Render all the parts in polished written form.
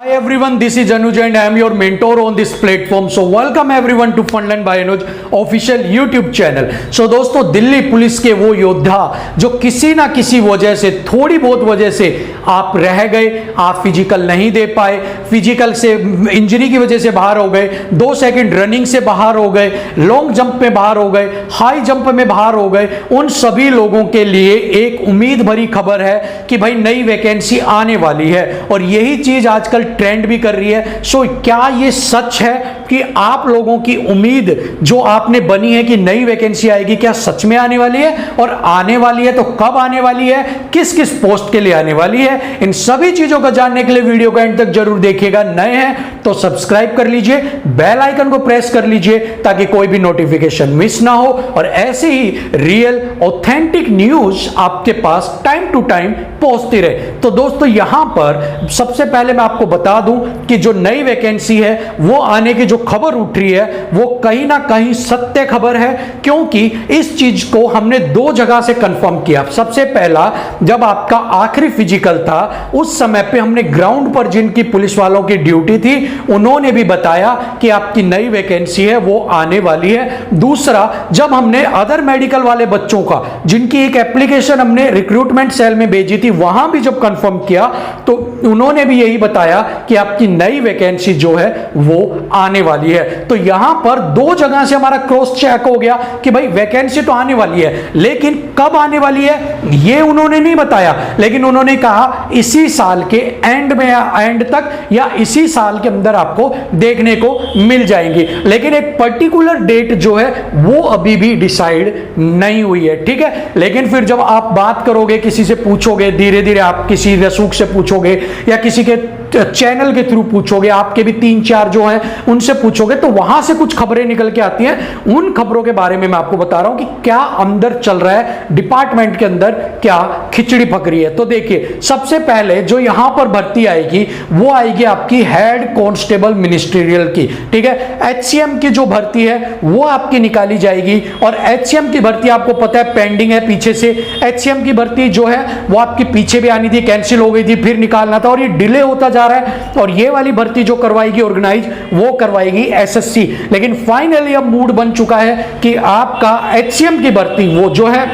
Hi everyone, this is Anuj and I am your mentor on this platform. So welcome everyone to Funland by Anuj official YouTube channel. So दोस्तों, Delhi police के वो योद्धा जो किसी ना किसी वजह से, थोड़ी बहुत वजह से आप रह गए, आप फिजिकल नहीं दे पाए, फिजिकल से इंजरी की वजह से बाहर हो गए, 2 सेकंड रनिंग से बाहर हो गए, लॉन्ग जंप में बाहर हो गए, हाई जंप में बाहर हो गए, उन सभी लोगों के लिए एक उम्मीद भरी खबर है कि भाई नई वैकेंसी आने वाली है और यही चीज आजकल ट्रेंड भी कर रही है। सो क्या ये सच है कि आप लोगों की उम्मीद जो आपने बनी है कि नई वैकेंसी आएगी, क्या सच में आने वाली है? और आने वाली है तो कब आने वाली है, किस किस पोस्ट के लिए आने वाली है, इन सभी चीजों को जानने के लिए वीडियो को एंड तक जरूर देखिएगा। नए हैं तो सब्सक्राइब कर लीजिए, बेल आइकन को प्रेस कर लीजिए ताकि कोई भी नोटिफिकेशन मिस ना हो और ऐसे ही रियल ऑथेंटिक न्यूज आपके पास टाइम टू टाइम पहुंचती रहे। तो दोस्तों, यहां पर सबसे पहले मैं आपको बता दूं कि जो नई वैकेंसी है वो आने की जो खबर उठ रही है वो कहीं ना कहीं सत्य खबर है, क्योंकि इस चीज को हमने 2 जगह से कंफर्म किया। सबसे पहला, जब आपका आखिरी फिजिकल था उस समय पे हमने ग्राउंड पर जिनकी पुलिस वालों की ड्यूटी थी उन्होंने भी बताया कि आपकी नई वैकेंसी है वो आने वाली है। दूसरा, जब हमने अदर मेडिकल वाले बच्चों का जिनकी एक एप्लीकेशन हमने रिक्रूटमेंट सेल में भेजी थी वहां भी जब कंफर्म किया तो उन्होंने भी यही बताया कि आपकी नई वैकेंसी जो है वो आने वाली है। तो यहां पर 2 जगह से हमारा क्रॉस चेक हो गया कि भाई वैकेंसी तो आने वाली है, लेकिन कब आने वाली है ये उन्होंने नहीं बताया, लेकिन उन्होंने कहा इसी साल के एंड में या एंड तक या इसी साल के अंदर आपको देखने को मिल जाएंगी। लेकिन एक पर्टिकुलर डेट जो है वो अभी भी डिसाइड नहीं हुई है, ठीक है। लेकिन फिर जब आप बात करोगे, किसी से पूछोगे, धीरे धीरे आप किसी रसूख से पूछोगे या किसी के चैनल के थ्रू पूछोगे, आपके भी 3-4 जो हैं उनसे पूछोगे तो वहां से कुछ खबरें निकल के आती हैं। उन खबरों के बारे में मैं आपको बता रहा हूं कि क्या अंदर चल रहा है, डिपार्टमेंट के अंदर क्या खिचड़ी पक रही है। तो देखिए, सबसे पहले जो यहां पर भर्ती आएगी वो आएगी आपकी हेड कांस्टेबल मिनिस्ट्रियल की, ठीक है। HCM की जो भर्ती है वो आपकी निकाली जाएगी और HCM की भर्ती आपको पता है पेंडिंग है पीछे से। HCM की भर्ती जो है वो आपकी पीछे भी आनी थी, कैंसिल हो गई थी, फिर निकालना था और ये डिले होता जा रहा है। और ये वाली भर्ती जो करवाएगी ऑर्गेनाइज वो करवाएगी SSC। लेकिन फाइनली अब मूड बन चुका है कि आपका HCM की भर्ती वो जो है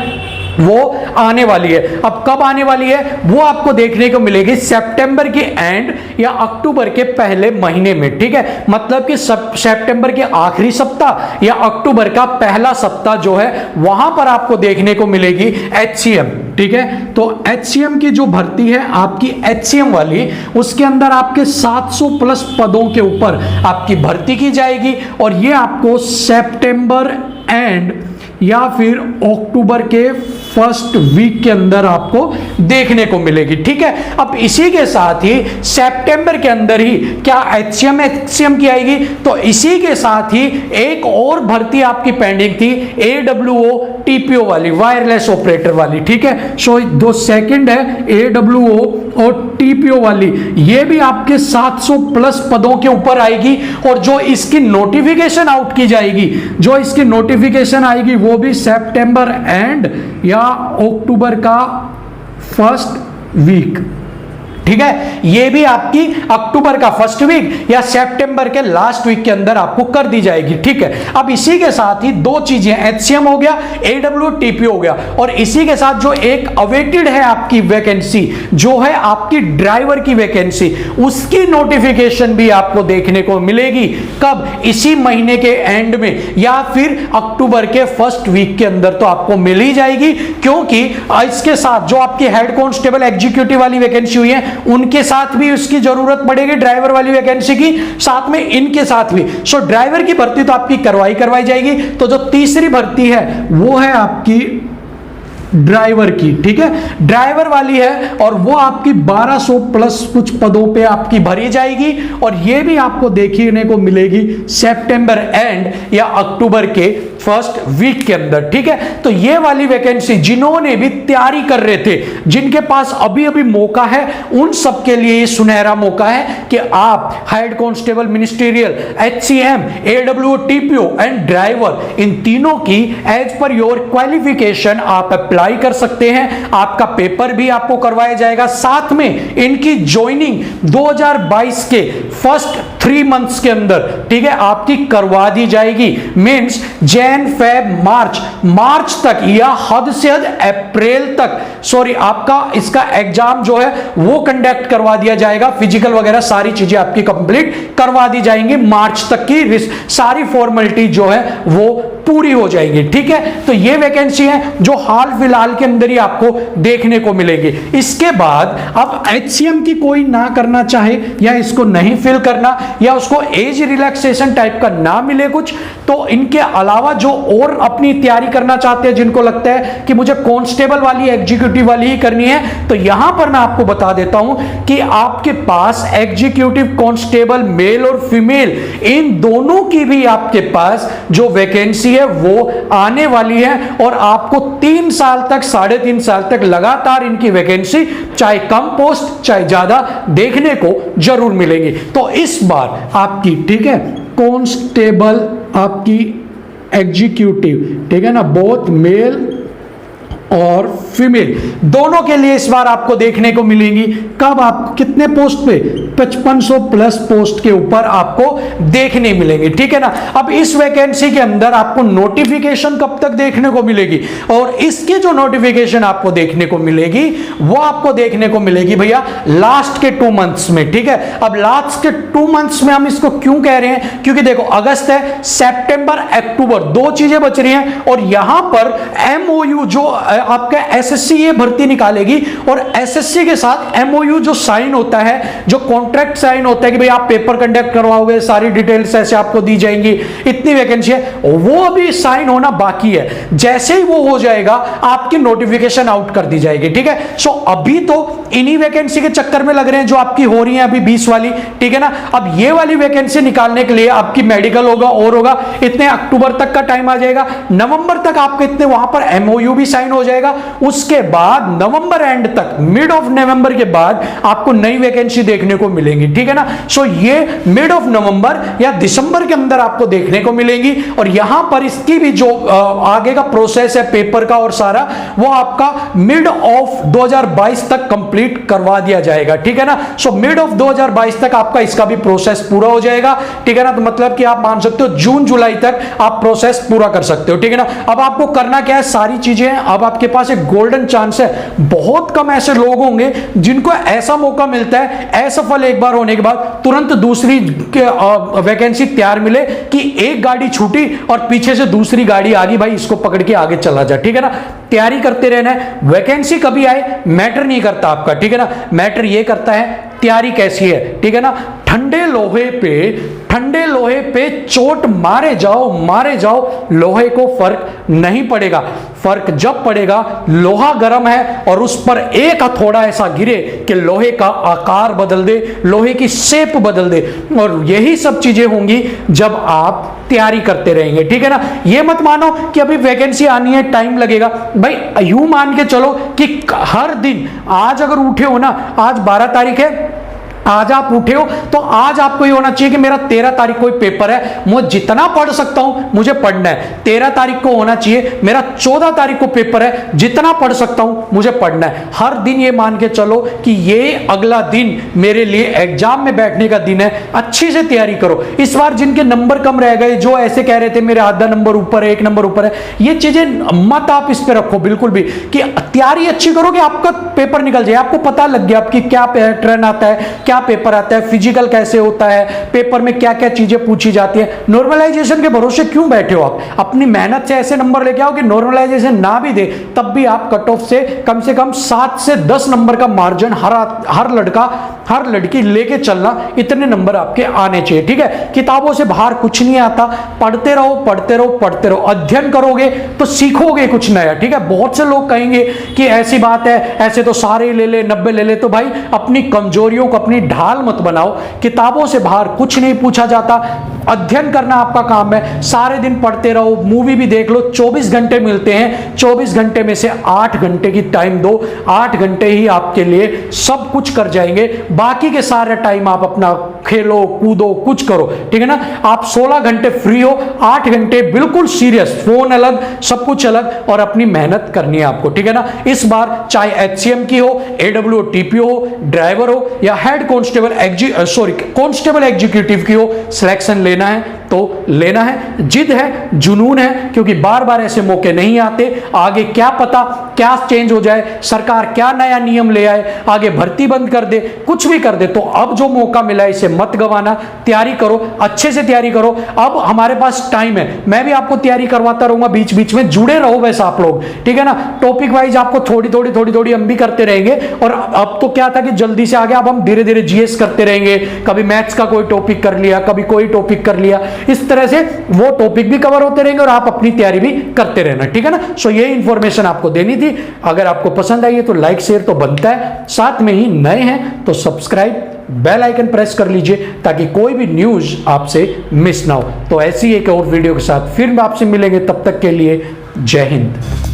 वो आने वाली है। अब कब आने वाली है वो आपको देखने को मिलेगी सितंबर के एंड या अक्टूबर के पहले महीने में, ठीक है। मतलब कि सितंबर के आखिरी सप्ताह या अक्टूबर का पहला सप्ताह जो है वहां पर आपको देखने को मिलेगी HCM, ठीक है। तो HCM की जो भर्ती है आपकी HCM वाली, उसके अंदर आपके 700 प्लस पदों के ऊपर आपकी भर्ती की जाएगी और ये आपको सितंबर एंड या फिर अक्टूबर के फर्स्ट वीक के अंदर आपको देखने को मिलेगी, ठीक है। अब इसी के साथ ही सितंबर के अंदर ही क्या HCM की आएगी, तो इसी के साथ ही एक और भर्ती आपकी पेंडिंग थी AWO TPO वाली, वायरलेस ऑपरेटर वाली, ठीक है। सो 2 सेकंड है AWO और TPO वाली, ये भी आपके 700 प्लस पदों के ऊपर आएगी और जो इसकी नोटिफिकेशन आउट की जाएगी, जो इसकी नोटिफिकेशन आएगी वो भी सितंबर एंड या अक्टूबर का फर्स्ट वीक, ठीक है। ये भी आपकी अक्टूबर का फर्स्ट वीक या सितंबर के लास्ट वीक के अंदर आपको कर दी जाएगी, ठीक है। अब इसी के साथ ही 2 चीजें, HCM हो गया, AWO TPO हो गया और इसी के साथ जो एक अवेटेड है आपकी वैकेंसी जो है आपकी ड्राइवर की वैकेंसी, उसकी नोटिफिकेशन भी आपको देखने को मिलेगी। कब? इसी महीने के एंड में या फिर अक्टूबर के फर्स्ट वीक के अंदर तो आपको मिल ही जाएगी, क्योंकि इसके साथ जो आपकी हेड कांस्टेबल एग्जीक्यूटिव वाली वैकेंसी हुई है उनके साथ भी उसकी जरूरत पड़ेगी, ड्राइवर वाली वैकेंसी की, साथ में इनके साथ भी। सो ड्राइवर की भर्ती तो आपकी करवाई जाएगी। तो जो तीसरी भर्ती है वो है आपकी ड्राइवर की, ठीक है। ड्राइवर वाली है और वो आपकी 1200 प्लस कुछ पदों पे आपकी भरी जाएगी और ये भी आपको देखने को मिलेगी सितंबर एंड या अक्टूबर के फर्स्ट वीक के अंदर, ठीक है। तो ये वाली वैकेंसी जिन्होंने भी तैयारी कर रहे थे, जिनके पास अभी अभी मौका है, उन सब के लिए ये सुनहरा मौका है कि आप head constable ministerial, HCM, AWO, TPO and driver, इन तीनों की एज पर योर क्वालिफिकेशन आप अप्लाई कर सकते हैं। आपका पेपर भी आपको करवाया जाएगा, साथ में इनकी ज्वाइनिंग 2022 के फर्स्ट 3 मंथ्स के अंदर, ठीक है, आपकी करवा दी जाएगी। मींस जैन, फेब, मार्च तक या हद से हद अप्रैल तक, सॉरी, आपका इसका एग्जाम जो है वो कंडक्ट करवा दिया जाएगा। फिजिकल वगैरह सारी चीजें आपकी कंप्लीट करवा दी जाएंगी। मार्च तक की सारी फॉर्मेलिटी जो है वो पूरी हो जाएगी, ठीक है। तो ये वैकेंसी है जो हाल फिलहाल के अंदर ही आपको देखने को मिलेगी। इसके बाद अब HCM की कोई ना करना चाहे या इसको नहीं फिल करना या उसको एज रिलैक्सेशन टाइप का ना मिले कुछ, तो इनके अलावा जो और अपनी तैयारी करना चाहते हैं, जिनको लगता है कि मुझे कांस्टेबल वाली, एग्जीक्यूटिव वाली ही करनी है, तो यहां पर मैं आपको बता देता हूं कि आपके पास एग्जीक्यूटिव कांस्टेबल मेल और फीमेल इन दोनों की भी आपके पास जो वैकेंसी है वो आने वाली है। और आपको 3 साल तक, 3.5 साल तक लगातार इनकी वैकेंसी, चाहे कम पोस्ट चाहे ज्यादा, देखने को जरूर मिलेंगी। तो इस बार आपकी, ठीक है, कांस्टेबल आपकी एग्जीक्यूटिव, ठीक है ना, बोथ मेल और फीमेल दोनों के लिए इस बार आपको देखने को मिलेंगी। कब? आप कितने पोस्ट पे? 5500 प्लस पोस्ट के ऊपर आपको देखने मिलेंगे, ठीक है ना। अब इस वैकेंसी के अंदर आपको नोटिफिकेशन कब तक देखने को मिलेगी, और इसकी जो नोटिफिकेशन आपको देखने को मिलेगी वो आपको देखने को मिलेगी भैया लास्ट के 2 मंथ्स में, ठीक है। अब लास्ट के 2 मंथ्स में हम इसको क्यों कह रहे हैं? क्योंकि देखो, अगस्त है, सितंबर, अक्टूबर, 2 चीजें बच रही हैं, और यहां पर MOU जो आपका SSC ये भर्ती निकालेगी, और SSC के साथ MOU जो साइन होता है, जो कॉन्ट्रैक्ट साइन होता है कि भाई आप पेपर कंडक्ट करवाओगे, सारी डिटेल्स ऐसे आपको दी जाएंगी, इतनी वैकेंसी है, वो अभी साइन होना बाकी है। जैसे ही वो हो जाएगा आपकी नोटिफिकेशन आउट कर दी जाएगी, ठीक है। सो अभी तो इन्हीं वैकेंसी के चक्कर में लग रहे हैं जो आपकी हो रही है अभी 20 वाली, ठीक है ना। अब ये वाली वैकेंसी निकालने के लिए आपकी मेडिकल होगा और होगा, इतने अक्टूबर तक का टाइम आ जाएगा, नवंबर तक आपके इतने वहां पर MOU भी साइन हो जाएगा। उसके बाद नवंबर एंड तक, मिड ऑफ नवंबर के बाद आपको नई वैकेंसी देखने को मिलेंगी, ठीक है ना। सो ये मिड ऑफ नवंबर या दिसंबर के अंदर आपको देखने को मिलेंगी, और यहां पर इसकी भी जो आगे का प्रोसेस है पेपर का और सारा, वो आपका मिड ऑफ 2022 तक कंप्लीट करवा दिया जाएगा, ठीक है ना। सो मिड ऑफ 2022 तक आपका इसका भी प्रोसेस पूरा हो जाएगा, ठीक है ना। तो मतलब कि आप मान सकते हो जून जुलाई तक आप प्रोसेस पूरा कर सकते हो, ठीक है ना। अब आपको करना क्या है, सारी चीजें, अब आपके पास एक गोल्डन चांस है। बहुत कम ऐसे लोग होंगे जिनको ऐसा मौका मिलता है असफल एक बार होने के बाद तुरंत दूसरी वैकेंसी तैयार मिले कि एक गाड़ी छूटी और पीछे से दूसरी गाड़ी आ गई, भाई इसको पकड़ के आगे चला जा, ठीक है ना। तैयारी करते रहना है, वैकेंसी कभी आए मैटर नहीं करता आपका, ठीक है ना। मैटर ये करता है तैयारी कैसी है, ठीक है ना। ठंडे लोहे पे चोट मारे जाओ, लोहे को फर्क नहीं पड़ेगा। फर्क जब पड़ेगा लोहा गर्म है और उस पर एक हथौड़ा ऐसा गिरे कि लोहे का आकार बदल दे, लोहे की शेप बदल दे, और यही सब चीजें होंगी जब आप तैयारी करते रहेंगे, ठीक है ना। ये मत मानो कि अभी वैकेंसी आनी है, टाइम लगेगा, भाई यूं मान के चलो कि हर दिन, आज अगर उठे हो ना, आज 12 तारीख है, आज आप उठे हो तो आज आपको ये होना चाहिए कि मेरा 13 तारीख को पेपर है, मैं जितना पढ़ सकता हूं मुझे पढ़ना है। 13 तारीख को होना चाहिए मेरा 14 तारीख को पेपर है, जितना पढ़ सकता हूं मुझे पढ़ना है। हर दिन ये मान के चलो कि ये अगला दिन मेरे लिए एग्जाम में बैठने का दिन है, अच्छी से तैयारी करो। इस बार जिनके नंबर कम रह गए, जो ऐसे कह रहे थे मेरे आधा नंबर ऊपर है, 1 नंबर ऊपर है, ये चीजें मत आप इस पे रखो बिल्कुल भी, कि तैयारी अच्छी करो कि आपका पेपर निकल जाए, आपको पता लग गया आपकी क्या पैटर्न आता है, क्या पेपर आता है, फिजिकल कैसे होता है, पेपर में क्या क्या चीजें पूछी जाती है। नॉर्मलाइजेशन के भरोसे क्यों बैठे हो आप? अपनी मेहनत से ऐसे नंबर लेके आओ कि नॉर्मलाइजेशन ना भी दे तब भी आप कट ऑफ से कम 7 से 10 नंबर का मार्जिन हर लड़का हर लड़की लेके चलना, इतने नंबर आपके आने चाहिए, ठीक है। किताबों से बाहर कुछ नहीं आता, पढ़ते रहो, अध्ययन करोगे तो सीखोगे कुछ नया, ठीक है। बहुत से लोग कहेंगे कि ऐसी बात है, ऐसे तो सारे ले ले 90 ले ले, तो भाई अपनी कमजोरियों को, अपनी ढाल मत बनाओ। किताबों से बाहर कुछ नहीं पूछा जाता, अध्ययन करना आपका काम है। सारे दिन पढ़ते रहो, मूवी भी देख लो। 24 घंटे मिलते हैं, 24 घंटे में से 8 घंटे की टाइम दो, 8 घंटे ही आपके लिए सब कुछ कर जाएंगे। बाकी के सारे टाइम आप अपना खेलो कूदो कुछ करो, ठीक है ना। आप 16 घंटे फ्री हो, 8 घंटे बिल्कुल सीरियस, फोन अलग, सब कुछ अलग, और अपनी मेहनत करनी है आपको, ठीक है ना। इस बार चाहे HCM की हो, AWO TPO हो, ड्राइवर हो, या हेड कांस्टेबल एग्जीक्यूटिव की हो, सिलेक्शन लेना है तो लेना है। जिद है, जुनून है, क्योंकि बार बार ऐसे मौके नहीं आते। आगे क्या पता क्या चेंज हो जाए, सरकार क्या नया नियम ले आए, आगे भर्ती बंद कर दे, कुछ भी कर दे। तो अब जो मौका मिला है इसे मत गंवाना, तैयारी करो, अच्छे से तैयारी करो। अब हमारे पास टाइम है, मैं भी आपको तैयारी करवाता रहूंगा, बीच बीच में जुड़े रहो वैसे आप लोग, ठीक है ना। टॉपिक वाइज आपको थोड़ी थोड़ी हम भी करते रहेंगे। और अब तो क्या था कि जल्दी से आगे अब हम धीरे धीरे GS करते रहेंगे, कभी मैथ्स का कोई टॉपिक कर लिया, कभी कोई टॉपिक कर लिया, इस तरह से वो टॉपिक भी कवर होते रहेंगे और आप अपनी तैयारी भी करते रहना, ठीक है ना। सो ये इंफॉर्मेशन आपको देनी थी। अगर आपको पसंद आई है तो लाइक शेयर तो बनता है, साथ में ही नए हैं तो सब्सक्राइब, बेल आइकन प्रेस कर लीजिए ताकि कोई भी न्यूज आपसे मिस ना हो। तो ऐसी एक और वीडियो के साथ फिर आपसे मिलेंगे, तब तक के लिए जय हिंद।